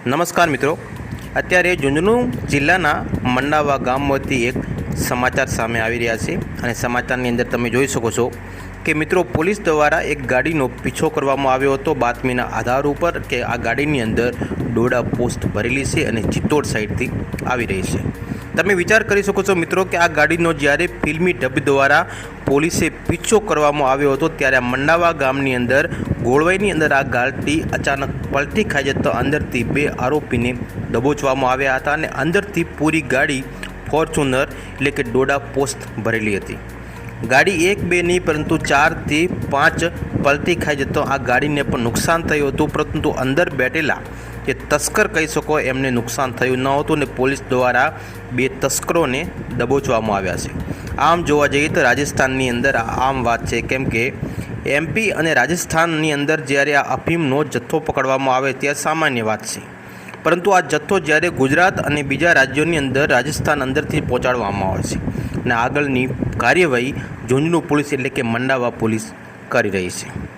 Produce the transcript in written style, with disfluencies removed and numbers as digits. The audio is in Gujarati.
નમસ્કાર મિત્રો, અત્યારે ઝુંઝુનુ જિલ્લાના મંડાવા ગામમાંથી એક સમાચાર સામે આવી રહ્યા છે અને સમાચારની અંદર તમે જોઈ શકો છો કે મિત્રો પોલીસ દ્વારા એક ગાડીનો પીછો કરવામાં આવ્યો હતો બાતમીના આધાર ઉપર કે આ ગાડીની અંદર ડોડા પોસ્ટ ભરેલી છે અને ચિત્તોડ સાઈડથી આવી રહી છે। તમે વિચાર કરી શકો છો મિત્રો કે આ ગાડીનો જ્યારે ફિલ્મી ઢબ દ્વારા પોલીસે પીછો કરવામાં આવ્યો હતો ત્યારે મંડાવા ગામની અંદર ગોળવાઈની અંદર આ ગાડી અચાનક પલટી ખાઈ જતા અંદરથી બે આરોપીને દબોચવામાં આવ્યા હતા અને અંદરથી પૂરી ગાડી ફોર્ચ્યુનર એટલે કે ડોડા પોસ્ટ ભરેલી હતી। ગાડી એક બે નહીં પરંતુ 4 થી 5 પલટી ખાઈ જતો આ ગાડીને પણ નુકસાન થયું હતું, પરંતુ અંદર બેઠેલા જે તસ્કર કહી શકો એમને નુકસાન થયું ન હતું અને પોલીસ દ્વારા બે તસ્કરોને દબોચવામાં આવ્યા છે। આમ જોવા જઈએ તો રાજસ્થાનની અંદર આમ વાત છે, કેમ કે એમપી અને રાજસ્થાનની અંદર જ્યારે આ અફીમનો જથ્થો પકડવામાં આવે ત્યારે સામાન્ય વાત છે, પરંતુ આ જથ્થો જ્યારે ગુજરાત અને બીજા રાજ્યોની અંદર રાજસ્થાન અંદરથી પહોંચાડવામાં આવે છે અને આગળની કાર્યવાહી ઝુંઝુનુ પોલીસ એટલે કે મંડાવા પોલીસ કરી રહી છે।